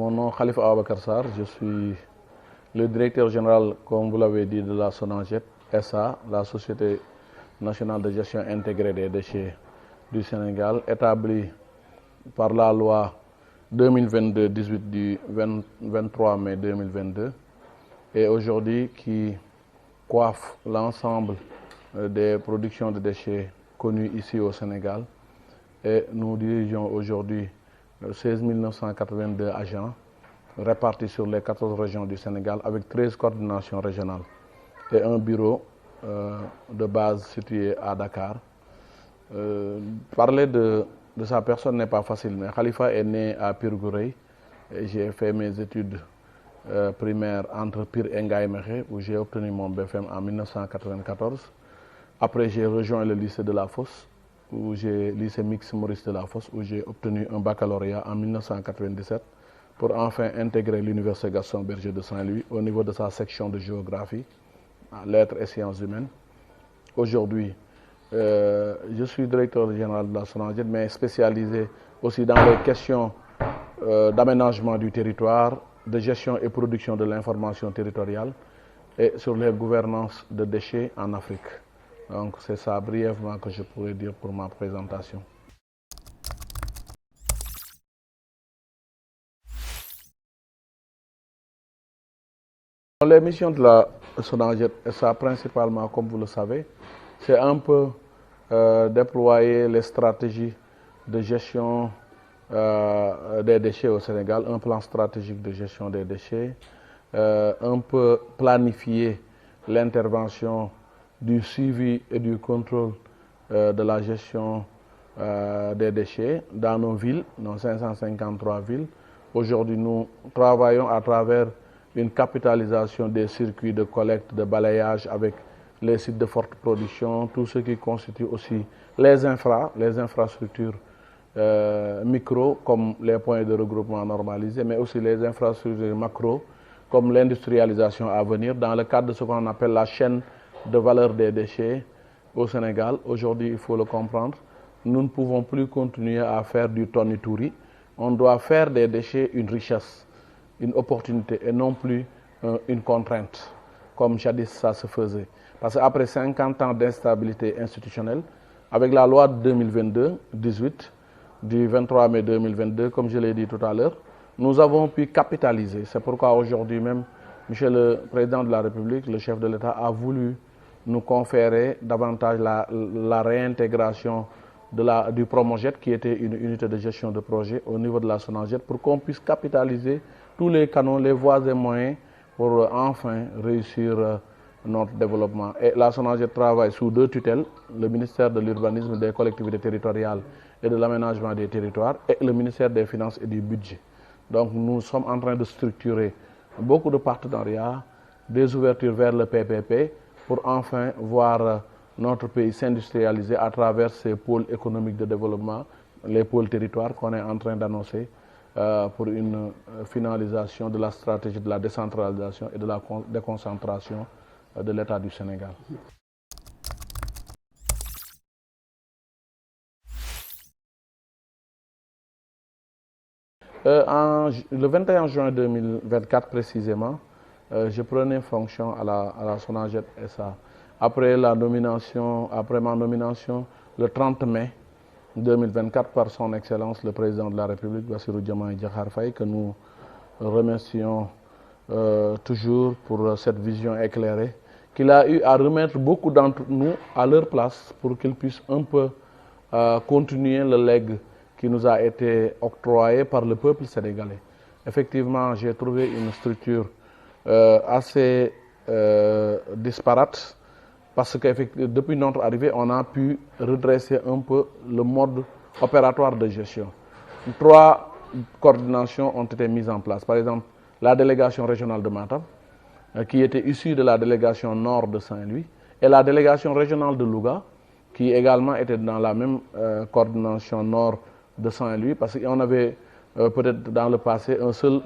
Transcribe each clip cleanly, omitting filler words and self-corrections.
Mon nom est Khalifa Abakar Sarr, je suis le directeur général, comme vous l'avez dit, de la SONAGED SA, la Société nationale de gestion intégrée des déchets du Sénégal, établie par la loi 2022-18 du 23 mai 2022 et aujourd'hui qui coiffe l'ensemble des productions de déchets connues ici au Sénégal. Et nous dirigeons aujourd'hui 16 982 agents répartis sur les 14 régions du Sénégal avec 13 coordinations régionales et un bureau de base situé à Dakar. Parler de sa personne n'est pas facile, mais Khalifa est né à Pire Gouray et j'ai fait mes études primaires entre Pire et Ngaïmékhé où j'ai obtenu mon BFM en 1994. Après, j'ai rejoint le lycée de La Fosse, lycée mixte Maurice de La Fosse, où j'ai obtenu un baccalauréat en 1997 pour enfin intégrer l'université Gaston Berger de Saint-Louis au niveau de sa section de géographie, lettres et sciences humaines. Aujourd'hui, je suis directeur général de la SONAGED, mais spécialisé aussi dans les questions d'aménagement du territoire, de gestion et production de l'information territoriale et sur les gouvernances de déchets en Afrique. Donc c'est ça brièvement que je pourrais dire pour ma présentation. Les missions de la SONAGED SA principalement, comme vous le savez, c'est un peu déployer les stratégies de gestion des déchets au Sénégal, un plan stratégique de gestion des déchets, un peu planifier l'intervention du suivi et du contrôle de la gestion des déchets dans nos villes, nos 553 villes. Aujourd'hui, nous travaillons à travers une capitalisation des circuits de collecte, de balayage avec les sites de forte production, tout ce qui constitue aussi les infrastructures micro, comme les points de regroupement normalisés, mais aussi les infrastructures macro, comme l'industrialisation à venir, dans le cadre de ce qu'on appelle la chaîne de valeur des déchets au Sénégal. Aujourd'hui, il faut le comprendre, nous ne pouvons plus continuer à faire du tonituri. On doit faire des déchets une richesse, une opportunité et non plus une contrainte, comme jadis ça se faisait. Parce qu'après 50 ans d'instabilité institutionnelle, avec la loi de 2022-18 du 23 mai 2022, comme je l'ai dit tout à l'heure, nous avons pu capitaliser. C'est pourquoi aujourd'hui même, Monsieur le Président de la République, le chef de l'État, a voulu nous conférer davantage la réintégration du Promojet, qui était une unité de gestion de projet au niveau de la SONAGED, pour qu'on puisse capitaliser tous les canaux, les voies et moyens pour enfin réussir notre développement. Et la SONAGED travaille sous deux tutelles, le ministère de l'Urbanisme, des collectivités territoriales et de l'aménagement des territoires et le ministère des Finances et du Budget. Donc nous sommes en train de structurer beaucoup de partenariats, des ouvertures vers le PPP pour enfin voir notre pays s'industrialiser à travers ces pôles économiques de développement, les pôles territoires qu'on est en train d'annoncer pour une finalisation de la stratégie de la décentralisation et de la déconcentration de l'État du Sénégal. Le 21 juin 2024 précisément, je prenais fonction à la SONAGED SA. Après ma nomination le 30 mai 2024 par son Excellence le Président de la République, Bassirou Diomaye Diakhar Faye, que nous remercions toujours pour cette vision éclairée, qu'il a eu à remettre beaucoup d'entre nous à leur place pour qu'ils puissent un peu continuer le legs qui nous a été octroyé par le peuple sénégalais. Effectivement, j'ai trouvé une structure assez disparate, parce que depuis notre arrivée, on a pu redresser un peu le mode opératoire de gestion. 3 coordinations ont été mises en place. Par exemple, la délégation régionale de Matam, qui était issue de la délégation nord de Saint-Louis, et la délégation régionale de Louga, qui également était dans la même coordination nord de Saint-Louis, parce qu'on avait peut-être dans le passé un seul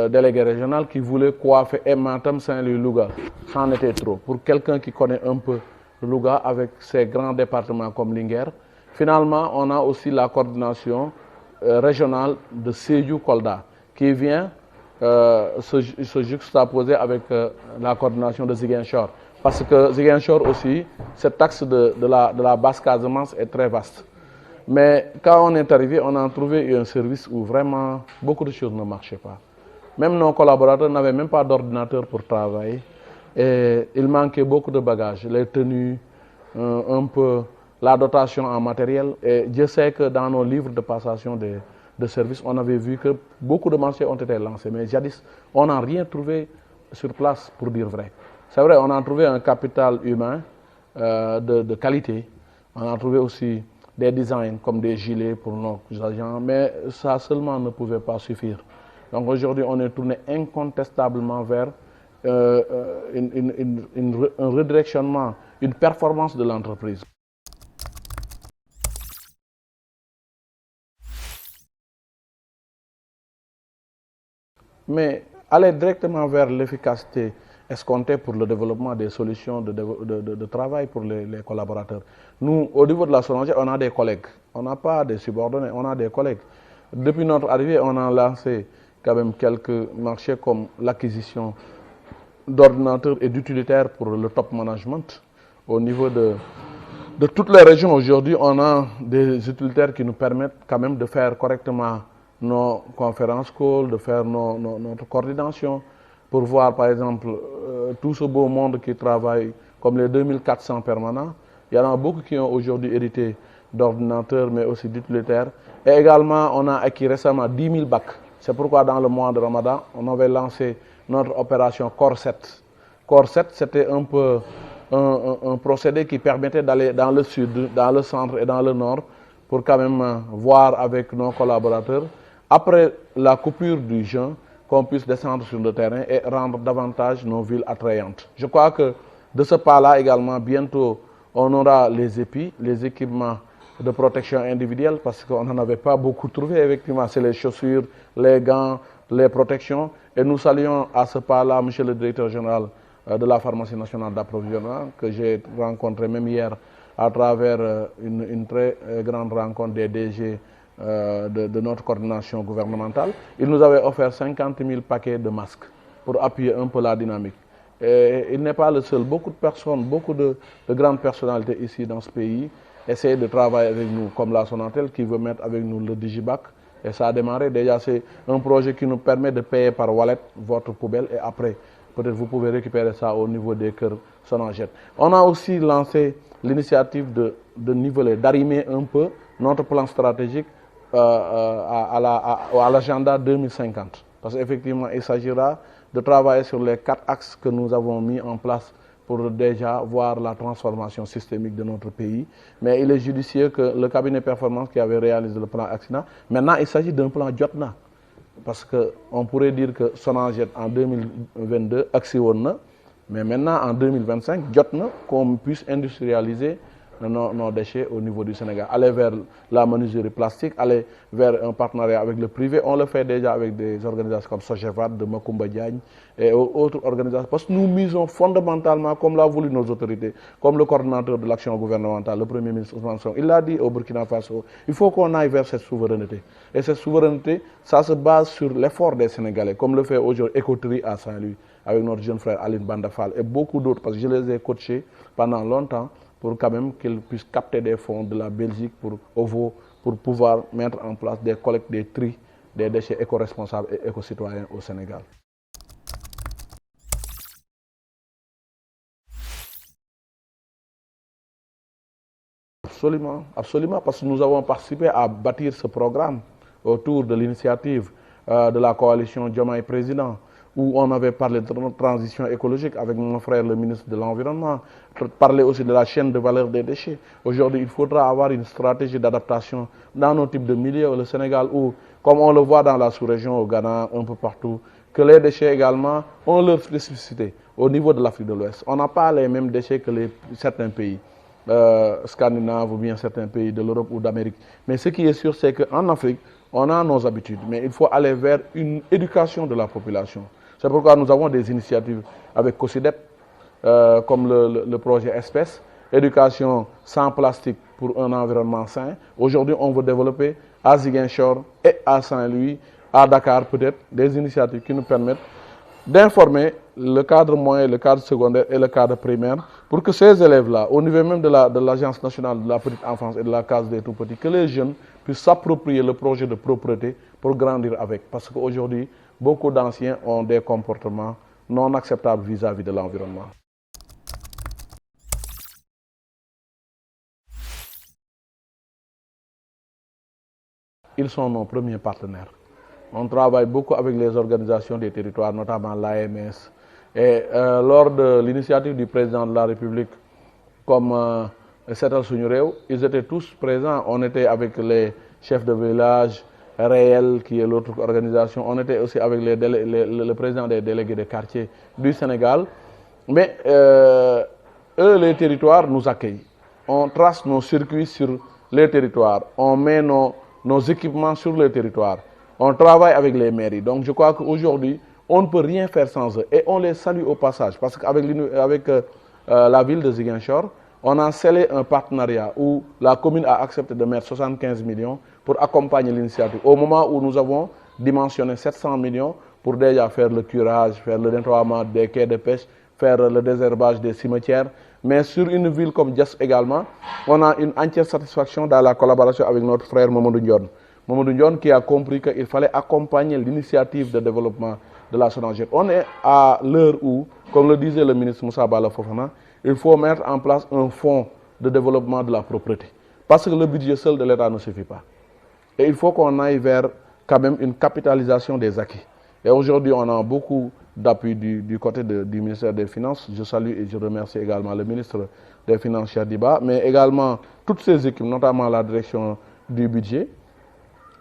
délégué régional qui voulait coiffer et Matam, Saint-Louis, Louga. C'en était trop. Pour quelqu'un qui connaît un peu Louga avec ses grands départements comme Linguère, finalement, on a aussi la coordination régionale de Sédhiou-Kolda, qui vient se juxtaposer avec la coordination de Ziguinchor. Parce que Ziguinchor aussi, cet axe de la Basse-Casamance est très vaste. Mais quand on est arrivé, on a trouvé un service où vraiment beaucoup de choses ne marchaient pas. Même nos collaborateurs n'avaient même pas d'ordinateur pour travailler. Et il manquait beaucoup de bagages, les tenues, un peu la dotation en matériel. Et Dieu sait que dans nos livres de passation de services, on avait vu que beaucoup de marchés ont été lancés. Mais jadis, on n'a rien trouvé sur place, pour dire vrai. C'est vrai, on a trouvé un capital humain de qualité. On a trouvé aussi des designs comme des gilets pour nos agents, mais ça seulement ne pouvait pas suffire. Donc aujourd'hui, on est tourné incontestablement vers un redirectionnement, une performance de l'entreprise. Mais aller directement vers l'efficacité escomptée pour le développement des solutions de travail pour les collaborateurs. Nous, au niveau de la SONAGED, on a des collègues. On n'a pas des subordonnés, on a des collègues. Depuis notre arrivée, on a lancé quand même quelques marchés comme l'acquisition d'ordinateurs et d'utilitaires pour le top management. Au niveau de toutes les régions, aujourd'hui, on a des utilitaires qui nous permettent quand même de faire correctement nos conférences calls, de faire notre coordination, pour voir par exemple tout ce beau monde qui travaille, comme les 2400 permanents. Il y en a beaucoup qui ont aujourd'hui hérité d'ordinateurs, mais aussi d'utilitaires. Et également, on a acquis récemment 10 000 bacs. C'est pourquoi dans le mois de Ramadan, on avait lancé notre opération Core 7. Core 7, c'était un peu un procédé qui permettait d'aller dans le sud, dans le centre et dans le nord pour quand même voir avec nos collaborateurs, après la coupure du jeûne, qu'on puisse descendre sur le terrain et rendre davantage nos villes attrayantes. Je crois que de ce pas-là également, bientôt, on aura les épis, les équipements de protection individuelle, parce qu'on n'en avait pas beaucoup trouvé, effectivement, c'est les chaussures, les gants, les protections. Et nous saluons à ce pas-là, monsieur le directeur général de la pharmacie nationale d'approvisionnement, que j'ai rencontré même hier à travers une très grande rencontre des DG de notre coordination gouvernementale. Il nous avait offert 50 000 paquets de masques pour appuyer un peu la dynamique. Et il n'est pas le seul. Beaucoup de personnes, beaucoup de grandes personnalités ici dans ce pays essayent de travailler avec nous, comme la Sonatel qui veut mettre avec nous le Digibac. Et ça a démarré. Déjà, c'est un projet qui nous permet de payer par wallet votre poubelle et après, peut-être vous pouvez récupérer ça au niveau des cœurs Sonaged. On a aussi lancé l'initiative de niveler, d'arrimer un peu notre plan stratégique à l'agenda 2050. Parce qu'effectivement, il s'agira de travailler sur les 4 axes que nous avons mis en place pour déjà voir la transformation systémique de notre pays. Mais il est judicieux que le cabinet performance qui avait réalisé le plan AXINA, maintenant il s'agit d'un plan JOTNA. Parce qu'on pourrait dire que Sonaged en 2022 Axionna, mais maintenant en 2025, JOTNA, qu'on puisse industrialiser nos déchets au niveau du Sénégal. Aller vers la menuiserie plastique, aller vers un partenariat avec le privé. On le fait déjà avec des organisations comme Sogevat, de Macoumba Diagne et autres organisations. Parce que nous misons fondamentalement, comme l'a voulu nos autorités, comme le coordinateur de l'action gouvernementale, le Premier ministre Ousmane Sonko, il l'a dit au Burkina Faso, il faut qu'on aille vers cette souveraineté. Et cette souveraineté, ça se base sur l'effort des Sénégalais, comme le fait aujourd'hui Écoterie à Saint-Louis, avec notre jeune frère Aline Bandafal et beaucoup d'autres, parce que je les ai coachés pendant longtemps, pour quand même qu'ils puissent capter des fonds de la Belgique pour pouvoir mettre en place des collectes, des tri, des déchets éco-responsables et éco-citoyens au Sénégal. Absolument, absolument, parce que nous avons participé à bâtir ce programme autour de l'initiative de la coalition Diomaye Président, où on avait parlé de transition écologique avec mon frère le ministre de l'Environnement, parler aussi de la chaîne de valeur des déchets. Aujourd'hui, il faudra avoir une stratégie d'adaptation dans nos types de milieux, le Sénégal, où, comme on le voit dans la sous-région, au Ghana, un peu partout, que les déchets également ont leur spécificité au niveau de l'Afrique de l'Ouest. On n'a pas les mêmes déchets que certains pays scandinaves ou bien certains pays de l'Europe ou d'Amérique. Mais ce qui est sûr, c'est qu'en Afrique, on a nos habitudes, mais il faut aller vers une éducation de la population. C'est pourquoi nous avons des initiatives avec COSIDEP, comme le projet Espèce, éducation sans plastique pour un environnement sain. Aujourd'hui, on veut développer à Ziguinchor et à Saint-Louis, à Dakar peut-être, des initiatives qui nous permettent d'informer le cadre moyen, le cadre secondaire et le cadre primaire pour que ces élèves-là, au niveau même de l'Agence nationale de la petite enfance et de la case des tout-petits, que les jeunes puissent s'approprier le projet de propreté pour grandir avec. Parce qu'aujourd'hui, beaucoup d'anciens ont des comportements non acceptables vis-à-vis de l'environnement. Ils sont nos premiers partenaires. On travaille beaucoup avec les organisations des territoires, notamment l'AMS. Et lors de l'initiative du président de la République, comme Setal Sunyureu, ils étaient tous présents. On était avec les chefs de village, Réel, qui est l'autre organisation. On était aussi avec le président des délégués de quartier du Sénégal. Mais eux, les territoires nous accueillent. On trace nos circuits sur les territoires. On met nos équipements sur les territoires. On travaille avec les mairies. Donc je crois qu'aujourd'hui, on ne peut rien faire sans eux. Et on les salue au passage. Parce qu'avec la ville de Ziguinchor, on a scellé un partenariat où la commune a accepté de mettre 75 millions pour accompagner l'initiative. Au moment où nous avons dimensionné 700 millions pour déjà faire le curage, faire le nettoiement des quais de pêche, faire le désherbage des cimetières. Mais sur une ville comme Diass également, on a une entière satisfaction dans la collaboration avec notre frère Mamadou Ndione. Mamadou Ndione qui a compris qu'il fallait accompagner l'initiative de développement de la SONAGED. On est à l'heure où, comme le disait le ministre Moussa Bala Fofana, il faut mettre en place un fonds de développement de la propreté. Parce que le budget seul de l'État ne suffit pas. Et il faut qu'on aille vers quand même une capitalisation des acquis. Et aujourd'hui, on a beaucoup d'appui du côté du ministère des Finances. Je salue et je remercie également le ministre des Finances, Chadiba, mais également toutes ces équipes, notamment la direction du budget,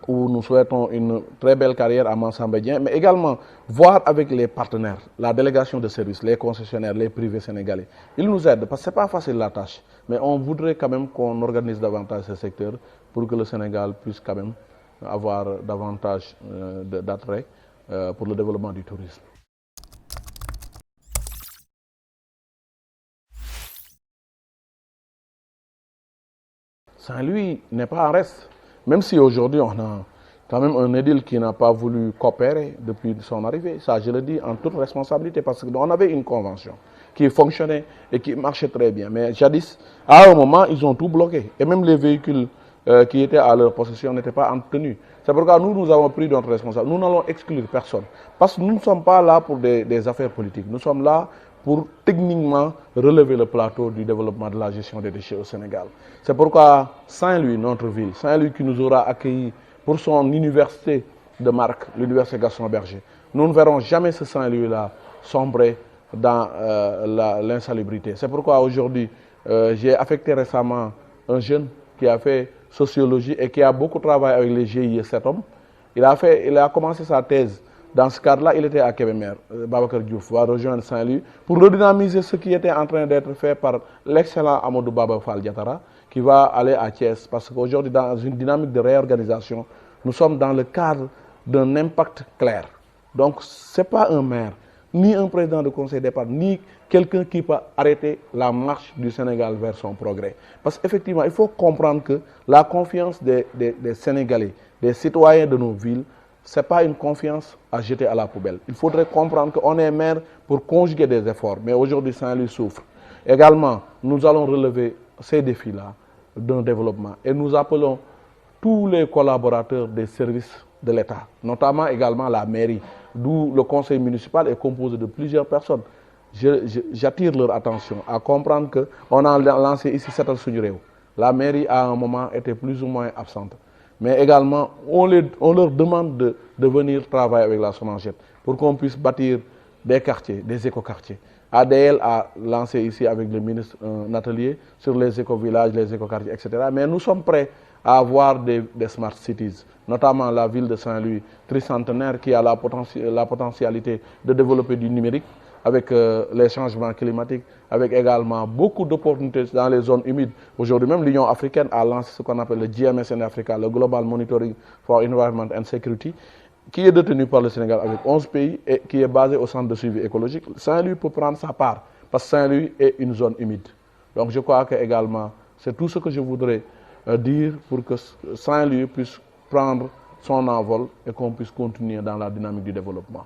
où nous souhaitons une très belle carrière à Mansambédien, mais également voir avec les partenaires, la délégation de services, les concessionnaires, les privés sénégalais. Ils nous aident, parce que ce n'est pas facile la tâche, mais on voudrait quand même qu'on organise davantage ce secteur pour que le Sénégal puisse quand même avoir davantage d'attrait pour le développement du tourisme. Saint-Louis n'est pas en reste. Même si aujourd'hui on a quand même un édile qui n'a pas voulu coopérer depuis son arrivée. Ça, je le dis en toute responsabilité parce qu'on avait une convention qui fonctionnait et qui marchait très bien. Mais jadis, à un moment, ils ont tout bloqué. Et même les véhicules qui étaient à leur possession n'étaient pas entretenus. C'est pourquoi nous avons pris notre responsabilité. Nous n'allons exclure personne. Parce que nous ne sommes pas là pour des affaires politiques. Nous sommes là pour techniquement relever le plateau du développement de la gestion des déchets au Sénégal. C'est pourquoi Saint-Louis, notre ville, Saint-Louis qui nous aura accueillis pour son université de marque, l'université Gaston Berger, nous ne verrons jamais ce Saint-Louis-là sombrer dans l'insalubrité. C'est pourquoi aujourd'hui, j'ai affecté récemment un jeune qui a fait sociologie et qui a beaucoup travaillé avec les GIE 7 hommes. Il a commencé sa thèse. Dans ce cadre-là, il était à Kébémer. Babacar Diouf va rejoindre Saint-Louis pour redynamiser ce qui était en train d'être fait par l'excellent Amadou Baba Fall Diatara, qui va aller à Thiès. Parce qu'aujourd'hui, dans une dynamique de réorganisation, nous sommes dans le cadre d'un impact clair. Donc, ce n'est pas un maire, ni un président de conseil d'épargne, ni quelqu'un qui peut arrêter la marche du Sénégal vers son progrès. Parce qu'effectivement, il faut comprendre que la confiance des Sénégalais, des citoyens de nos villes, ce n'est pas une confiance à jeter à la poubelle. Il faudrait comprendre qu'on est maire pour conjuguer des efforts. Mais aujourd'hui, Saint-Louis souffre. Également, nous allons relever ces défis-là d'un développement. Et nous appelons tous les collaborateurs des services de l'État, notamment également la mairie, d'où le conseil municipal est composé de plusieurs personnes. J'attire leur attention à comprendre qu'on a lancé ici Setal Sunyureu. La mairie, à un moment, était plus ou moins absente. Mais également, on leur demande de venir travailler avec la SONAGED pour qu'on puisse bâtir des quartiers, des éco-quartiers. ADL a lancé ici avec le ministre un atelier sur les éco-villages, les éco-quartiers, etc. Mais nous sommes prêts à avoir des smart cities, notamment la ville de Saint-Louis, tricentenaire, qui a la potentialité de développer du numérique avec les changements climatiques, avec également beaucoup d'opportunités dans les zones humides. Aujourd'hui même, l'Union africaine a lancé ce qu'on appelle le GMSN Africa, le Global Monitoring for Environment and Security, qui est détenu par le Sénégal avec 11 pays et qui est basé au centre de suivi écologique. Saint-Louis peut prendre sa part, parce que Saint-Louis est une zone humide. Donc je crois que également, c'est tout ce que je voudrais dire pour que Saint-Louis puisse prendre son envol et qu'on puisse continuer dans la dynamique du développement.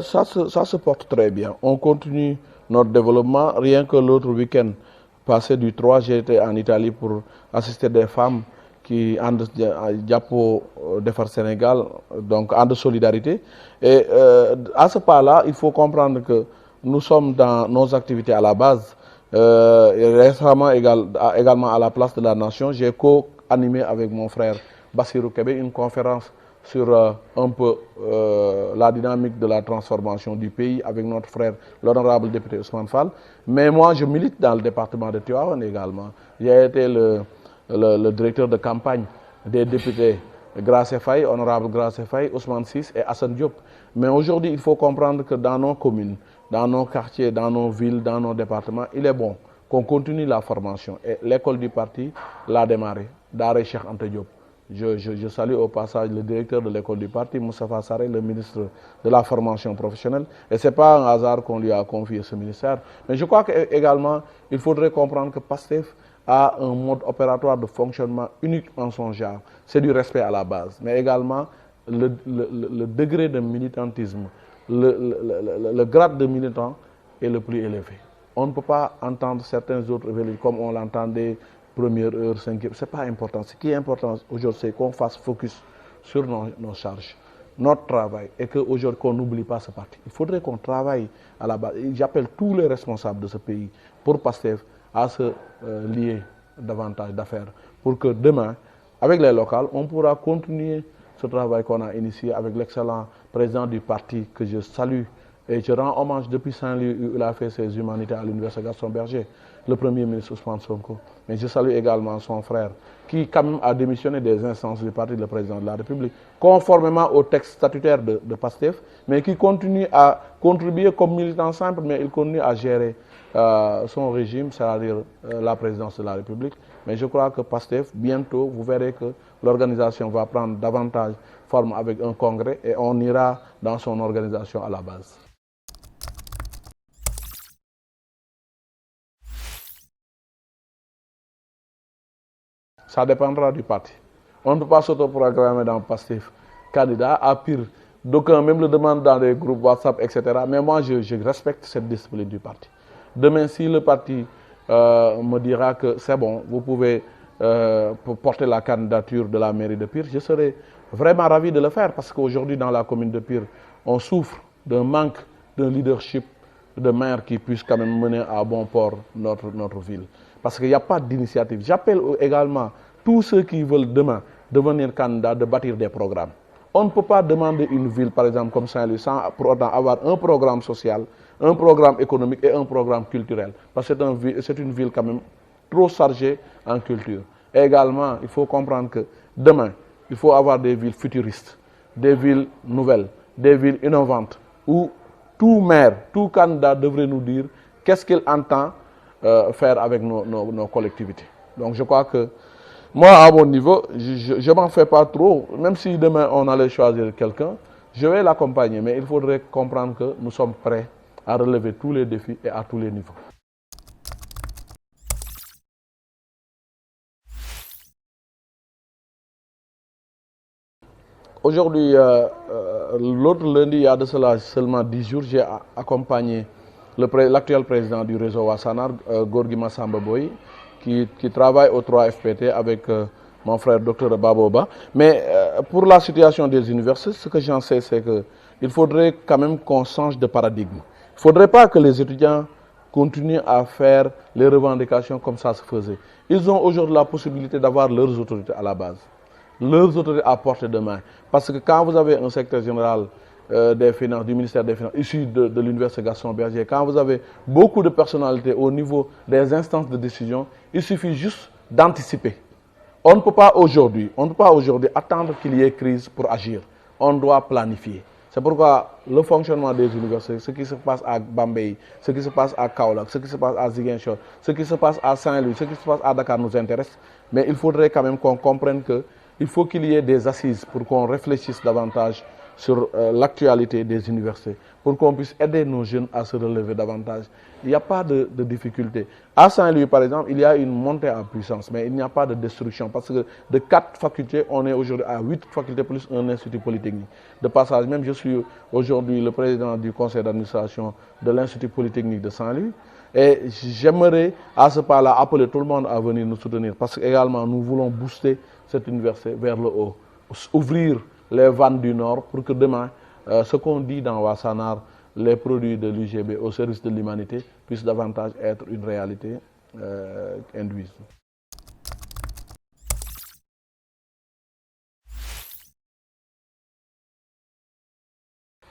Ça se porte très bien. On continue notre développement. Rien que l'autre week-end passé du 3, j'ai été en Italie pour assister des femmes qui ont Diapo Defar Sénégal, donc en de solidarité. Et à ce pas-là, il faut comprendre que nous sommes dans nos activités à la base. Récemment, également à la place de la Nation, j'ai co-animé avec mon frère Bassirou Kébé une conférence sur un peu la dynamique de la transformation du pays avec notre frère, l'honorable député Ousmane Fall. Mais moi, je milite dans le département de Tivaouane également. J'ai été le directeur de campagne des députés Grace Faye, honorable Grace Faye, Ousmane Sis et Hassan Diop. Mais aujourd'hui, il faut comprendre que dans nos communes, dans nos quartiers, dans nos villes, dans nos départements, il est bon qu'on continue la formation. Et l'école du parti l'a démarré, Daré Cheikh Anta Diop. Je salue au passage le directeur de l'école du parti, Moustapha Sarré, le ministre de la formation professionnelle. Et ce n'est pas un hasard qu'on lui a confié ce ministère. Mais je crois qu'également, il faudrait comprendre que PASTEF a un mode opératoire de fonctionnement unique en son genre. C'est du respect à la base, mais également le degré de militantisme, le grade de militant est le plus élevé. On ne peut pas entendre certains autres événements comme on l'entendait première heure, cinquième, ce n'est pas important. Ce qui est important aujourd'hui, c'est qu'on fasse focus sur nos charges, notre travail, et qu'aujourd'hui, qu'on n'oublie pas ce parti. Il faudrait qu'on travaille à la base. J'appelle tous les responsables de ce pays pour PASTEF à se lier davantage d'affaires, pour que demain, avec les locales, on pourra continuer ce travail qu'on a initié avec l'excellent président du parti que je salue. Et je rends hommage depuis Saint-Louis où il a fait ses humanités à l'université Gaston Berger, le premier ministre Ousmane Sonko. Mais je salue également son frère, qui quand même a démissionné des instances du parti, le président de la République, conformément au texte statutaire de PASTEF, mais qui continue à contribuer comme militant simple, mais il continue à gérer son régime, c'est-à-dire la présidence de la République. Mais je crois que PASTEF, bientôt, vous verrez que l'organisation va prendre davantage forme avec un congrès et on ira dans son organisation à la base. Ça dépendra du parti. On ne peut pas s'autoprogrammer dans PASTEF candidat, à pire. D'aucuns même le demandent dans des groupes WhatsApp, etc. Mais moi, je respecte cette discipline du parti. Demain, si le parti me dira que c'est bon, vous pouvez porter la candidature de la mairie de Pire, je serai vraiment ravi de le faire parce qu'aujourd'hui, dans la commune de Pire, on souffre d'un manque de leadership de maire qui puisse quand même mener à bon port notre ville. Parce qu'il n'y a pas d'initiative. J'appelle également tous ceux qui veulent demain devenir candidats de bâtir des programmes. On ne peut pas demander une ville, par exemple, comme Saint-Louis, sans pour autant avoir un programme social, un programme économique et un programme culturel. Parce que c'est une ville quand même trop chargée en culture. Et également, il faut comprendre que demain, il faut avoir des villes futuristes, des villes nouvelles, des villes innovantes, où tout maire, tout candidat devrait nous dire qu'est-ce qu'il entend faire avec nos collectivités. Donc je crois que moi, à mon niveau, je ne m'en fais pas trop. Même si demain on allait choisir quelqu'un, je vais l'accompagner. Mais il faudrait comprendre que nous sommes prêts à relever tous les défis et à tous les niveaux. Aujourd'hui, l'autre lundi, il y a de cela seulement 10 jours, j'ai accompagné l'actuel président du réseau Wassanar, Gorgui Massamba Boy, qui travaille au 3FPT avec mon frère Dr Baboba. Mais pour la situation des universités, ce que j'en sais, c'est qu'il faudrait quand même qu'on change de paradigme. Il ne faudrait pas que les étudiants continuent à faire les revendications comme ça se faisait. Ils ont aujourd'hui la possibilité d'avoir leurs autorités à la base, leurs autorités à portée de main. Parce que quand vous avez un secrétaire général des finances, du ministère des Finances, issu de l'université Gaston Berger, quand vous avez beaucoup de personnalités au niveau des instances de décision, il suffit juste d'anticiper. On ne peut pas aujourd'hui attendre qu'il y ait crise pour agir. On doit planifier. C'est pourquoi le fonctionnement des universités, ce qui se passe à Bambey, ce qui se passe à Kaolack, ce qui se passe à Ziguinchor, ce qui se passe à Saint-Louis, ce qui se passe à Dakar nous intéresse. Mais il faudrait quand même qu'on comprenne qu'il faut qu'il y ait des assises pour qu'on réfléchisse davantage sur l'actualité des universités, pour qu'on puisse aider nos jeunes à se relever davantage. Il n'y a pas de difficulté. À Saint-Louis, par exemple, il y a une montée en puissance, mais il n'y a pas de destruction, parce que de 4 facultés, on est aujourd'hui à 8 facultés plus un institut polytechnique. De passage, même je suis aujourd'hui le président du conseil d'administration de l'Institut polytechnique de Saint-Louis, et j'aimerais à ce pas-là appeler tout le monde à venir nous soutenir, parce que également nous voulons booster cette université vers le haut, ouvrir les vannes du Nord pour que demain, ce qu'on dit dans Wassanar, les produits de l'UGB au service de l'humanité puissent davantage être une réalité induite.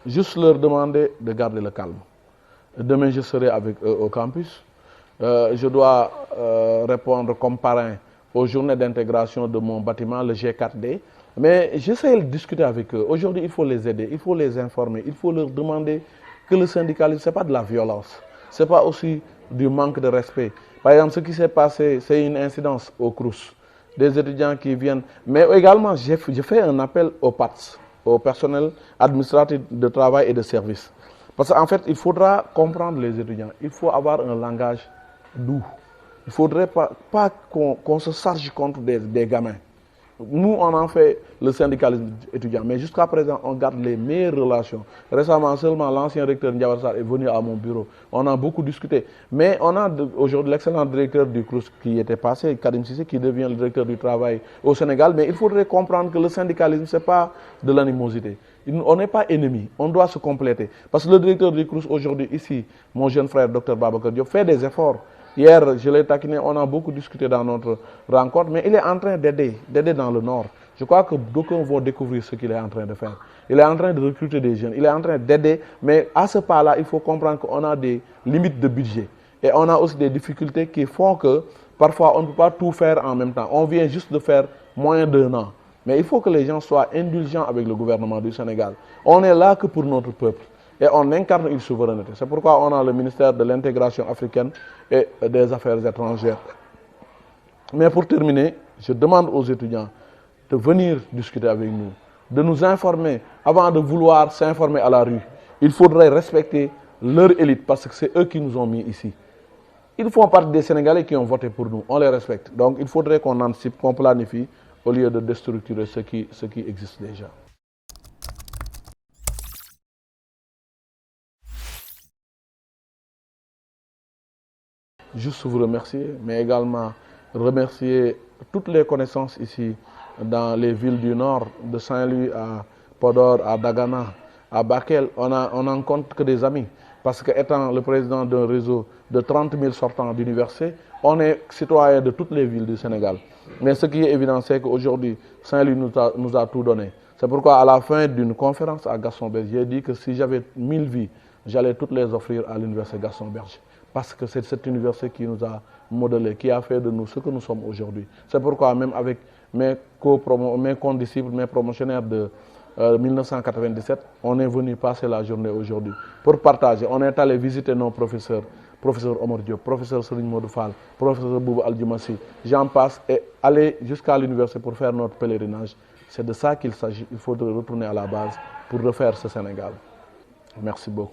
Juste leur demander de garder le calme. Demain, je serai avec eux au campus. Je dois répondre comme parrain aux journées d'intégration de mon bâtiment, le G4D. Mais j'essaie de discuter avec eux. Aujourd'hui, il faut les aider, il faut les informer, il faut leur demander que le syndicalisme, ce n'est pas de la violence, ce n'est pas aussi du manque de respect. Par exemple, ce qui s'est passé, c'est une incidence au CROUS, des étudiants qui viennent. Mais également, j'ai fait un appel aux PATS, au personnel administratif de travail et de service. Parce qu'en fait, il faudra comprendre les étudiants, il faut avoir un langage doux. Il ne faudrait pas qu'on se charge contre des gamins. Nous, on en fait le syndicalisme étudiant, mais jusqu'à présent, on garde les meilleures relations. Récemment, seulement l'ancien recteur Ndiawar est venu à mon bureau. On a beaucoup discuté. Mais on a aujourd'hui l'excellent directeur du CROUS qui était passé, Karim Sissé, qui devient le directeur du travail au Sénégal. Mais il faudrait comprendre que le syndicalisme, ce n'est pas de l'animosité. On n'est pas ennemis, on doit se compléter. Parce que le directeur du CROUS aujourd'hui, ici, mon jeune frère, Dr Babacar Diop, fait des efforts. Hier, je l'ai taquiné, on a beaucoup discuté dans notre rencontre, mais il est en train d'aider dans le Nord. Je crois que d'aucuns vont découvrir ce qu'il est en train de faire. Il est en train de recruter des jeunes, il est en train d'aider, mais à ce pas-là, il faut comprendre qu'on a des limites de budget. Et on a aussi des difficultés qui font que parfois on ne peut pas tout faire en même temps. On vient juste de faire moins d'1 an. Mais il faut que les gens soient indulgents avec le gouvernement du Sénégal. On est là que pour notre peuple. Et on incarne une souveraineté. C'est pourquoi on a le ministère de l'intégration africaine et des affaires étrangères. Mais pour terminer, je demande aux étudiants de venir discuter avec nous, de nous informer avant de vouloir s'informer à la rue. Il faudrait respecter leur élite parce que c'est eux qui nous ont mis ici. Ils font partie des Sénégalais qui ont voté pour nous, on les respecte. Donc il faudrait qu'on anticipe, qu'on planifie au lieu de déstructurer ce qui existe déjà. Juste vous remercier, mais également remercier toutes les connaissances ici dans les villes du Nord, de Saint-Louis à Podor, à Dagana, à Bakel. On n'en compte que des amis. Parce que étant le président d'un réseau de 30 000 sortants d'université, on est citoyen de toutes les villes du Sénégal. Mais ce qui est évident, c'est qu'aujourd'hui, Saint-Louis nous a tout donné. C'est pourquoi à la fin d'une conférence à Gaston-Berger, j'ai dit que si j'avais 1000 vies, j'allais toutes les offrir à l'université Gaston-Berger. Parce que c'est cette université qui nous a modelé, qui a fait de nous ce que nous sommes aujourd'hui. C'est pourquoi même avec mes condisciples, mes promotionnaires de 1997, on est venu passer la journée aujourd'hui pour partager. On est allé visiter nos professeurs, professeur Omar Diop, professeur Serigne Modou Fall, professeur Boubou Aldjimassi, j'en passe, et aller jusqu'à l'université pour faire notre pèlerinage. C'est de ça qu'il s'agit. Il faut retourner à la base pour refaire ce Sénégal. Merci beaucoup.